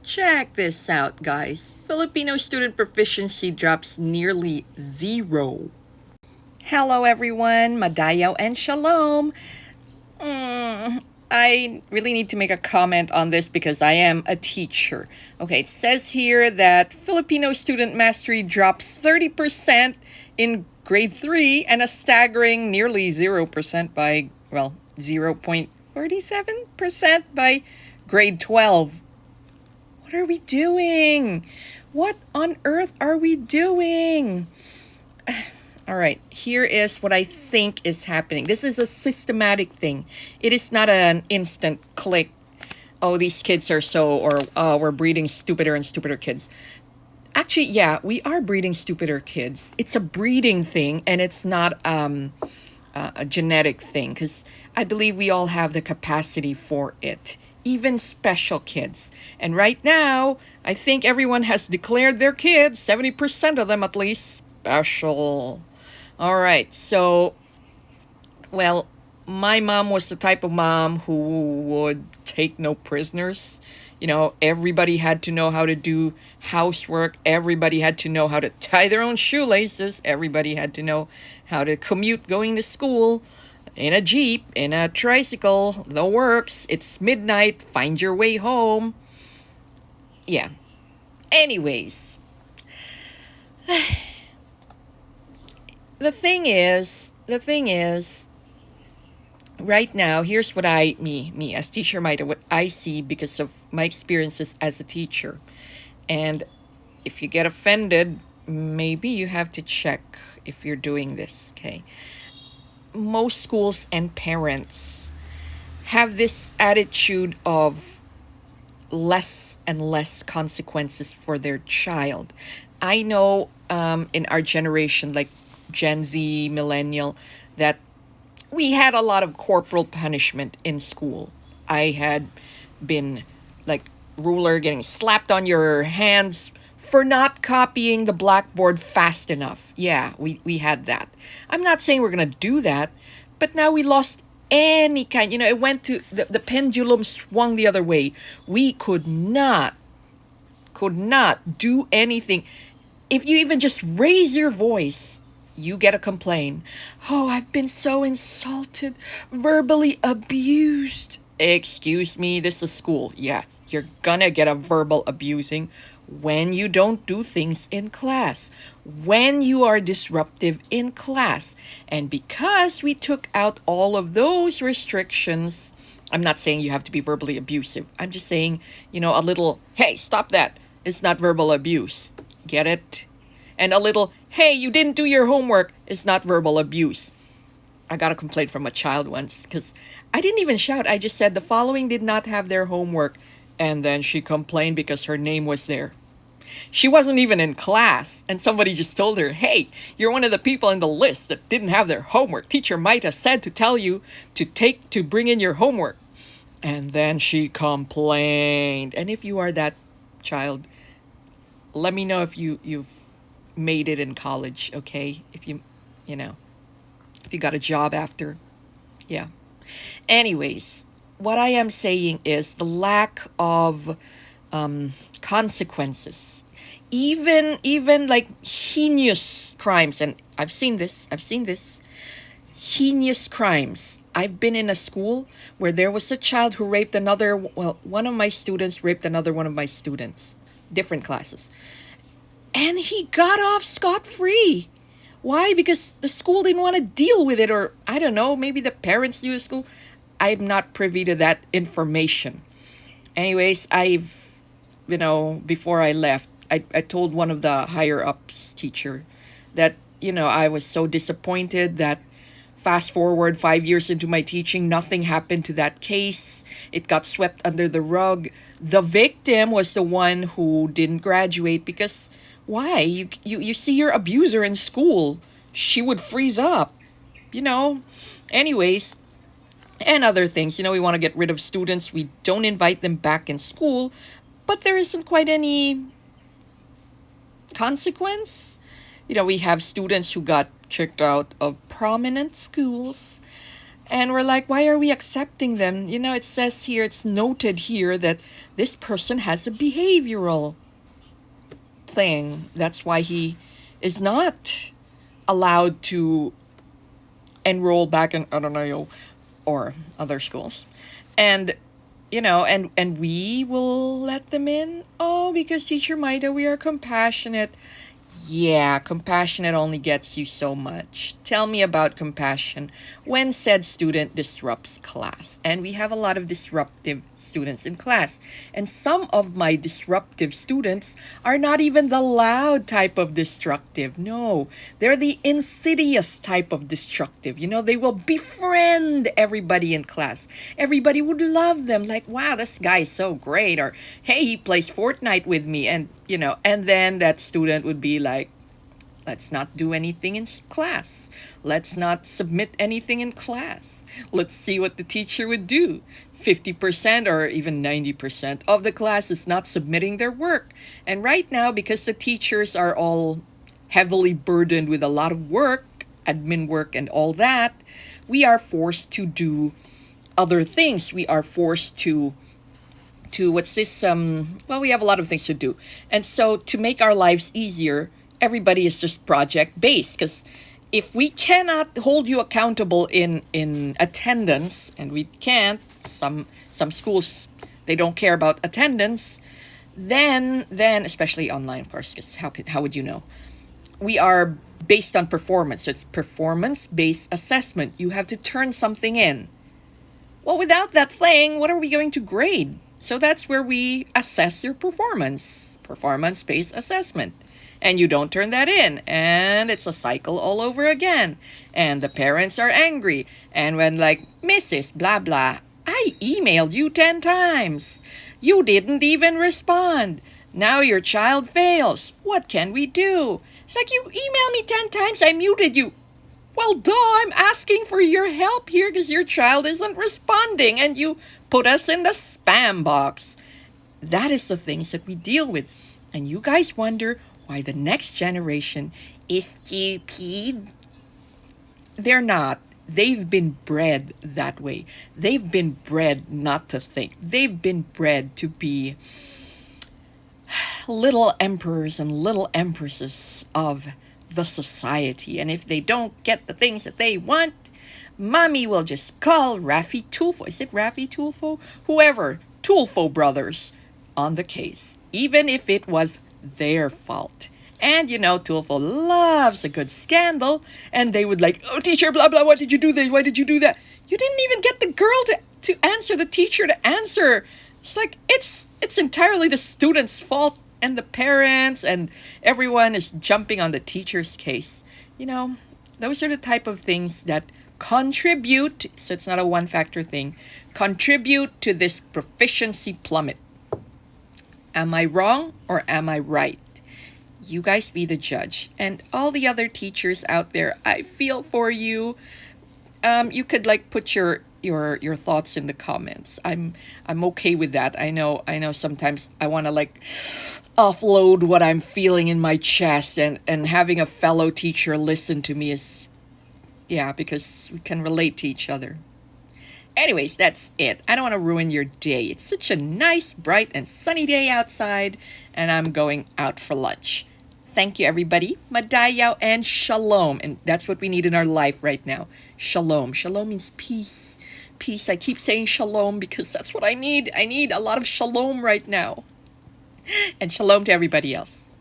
Check this out, guys. Filipino student proficiency drops nearly zero. Hello, everyone. Madayaw and shalom. I really need to make a comment on this because I am a teacher. Okay, it says here that Filipino student mastery drops 30% in grade 3 and a staggering nearly 0% by, 0.47% by grade 12. What are we doing? What on earth are we doing? All right, here is what I think is happening. This is a systematic thing. It is not an instant click. Oh, these kids are so, or we're breeding stupider and stupider kids. Actually, yeah, we are breeding stupider kids. It's a breeding thing, and it's not a genetic thing, because I believe we all have the capacity for it, even special kids. And right now, I think everyone has declared their kids, 70% of them at least, special. All right, so, well, my mom was the type of mom who would take no prisoners. You know, everybody had to know how to do housework. Everybody had to know how to tie their own shoelaces. Everybody had to know how to commute going to school in a Jeep, in a tricycle, the works. It's midnight, find your way home. Yeah. Anyways, the thing is, right now, here's what me as teacher Maida, what I see because of my experiences as a teacher. And if you get offended, maybe you have to check if you're doing this, okay? Most schools and parents have this attitude of less and less consequences for their child. I know in our generation, like Gen Z, millennial, that we had a lot of corporal punishment in school. I had been like ruler getting slapped on your hands for not copying the blackboard fast enough. Yeah, we had that. I'm not saying we're going to do that, but now we lost any kind. You know, it went to the pendulum swung the other way. We could not do anything. If you even just raise your voice, you get a complaint. Oh, I've been so insulted, verbally abused. Excuse me, this is school. Yeah, you're gonna get a verbal abusing when you don't do things in class, when you are disruptive in class. And because we took out all of those restrictions, I'm not saying you have to be verbally abusive. I'm just saying, a little, hey, stop that. It's not verbal abuse. Get it? And a little, hey, you didn't do your homework is not verbal abuse. I got a complaint from a child once because I didn't even shout. I just said the following did not have their homework. And then she complained because her name was there. She wasn't even in class. And somebody just told her, hey, you're one of the people in the list that didn't have their homework. Teacher might have said to tell you to bring in your homework. And then she complained. And if you are that child, let me know if you've made it in college, okay? If you got a job after. Yeah. Anyways, what I am saying is the lack of consequences. Even like heinous crimes, and I've seen this. Heinous crimes. I've been in a school where there was a child who raped one of my students raped another one of my students. Different classes. And he got off scot-free. Why? Because the school didn't want to deal with it, or I don't know, maybe the parents knew the school. I'm not privy to that information. Anyways, before I left, I told one of the higher-ups teacher that, I was so disappointed that fast forward 5 years into my teaching, nothing happened to that case. It got swept under the rug. The victim was the one who didn't graduate because why? You see your abuser in school. She would freeze up. Anyways, and other things. We want to get rid of students. We don't invite them back in school, but there isn't quite any consequence. We have students who got kicked out of prominent schools And we're like, why are we accepting them? You know, it says here, it's noted here that this person has a behavioral thing. That's why he is not allowed to enroll back in, I don't know, or other schools. And and we will let them in. Oh, because Teacher Maida, we are compassionate. Yeah, compassionate only gets you so much. Tell me about compassion when said student disrupts class. And we have a lot of disruptive students in class. And some of my disruptive students are not even the loud type of destructive. No, they're the insidious type of destructive. You know, they will befriend everybody in class. Everybody would love them. Like, wow, this guy is so great. Or, hey, he plays Fortnite with me. And and then that student would be like, let's not do anything in class. Let's not submit anything in class. Let's see what the teacher would do. 50% or even 90% of the class is not submitting their work. And right now, because the teachers are all heavily burdened with a lot of work, admin work, and all that, we are forced to do other things. We are forced to what's this well, we have a lot of things to do, and so to make our lives easier, everybody is just project based, because if we cannot hold you accountable in attendance, and we can't, some schools, they don't care about attendance, then especially online, of course, because how would you know, we are based on performance. So it's performance based assessment. You have to turn something in. Well, without that thing, what are we going to grade? So that's where we assess your performance, performance-based assessment. And you don't turn that in, and it's a cycle all over again. And the parents are angry. And when like, Mrs. Blah blah, I emailed you 10 times. You didn't even respond. Now your child fails. What can we do? It's like, you emailed me 10 times, I muted you. Well, duh, I'm asking for your help here because your child isn't responding and you put us in the spam box. That is the things that we deal with. And you guys wonder why the next generation is stupid. They're not. They've been bred that way. They've been bred not to think. They've been bred to be little emperors and little empresses of the society. And if they don't get the things that they want, mommy will just call Raffy Tulfo. Is it Raffy Tulfo? Whoever, Tulfo brothers, on the case, even if it was their fault. And Tulfo loves a good scandal, and they would like, oh, teacher, blah, blah, what did you do this? Why did you do that? You didn't even get the girl to answer, the teacher to answer. It's like, it's entirely the student's fault, and the parents and everyone is jumping on the teacher's case. Those are the type of things that contribute, so it's not a one factor thing, contribute to this proficiency plummet. Am I wrong or am I right? You guys be the judge. And all the other teachers out there, I feel for you. You could like put your thoughts in the comments. I'm okay with that. I know sometimes I want to like offload what I'm feeling in my chest, and having a fellow teacher listen to me is, yeah, because we can relate to each other. Anyways, that's it. I don't want to ruin your day. It's such a nice, bright, and sunny day outside, and I'm going out for lunch. Thank you, everybody. Madayaw and shalom. And that's what we need in our life right now. Shalom. Shalom means peace. Peace. I keep saying shalom because that's what I need. I need a lot of shalom right now. And shalom to everybody else.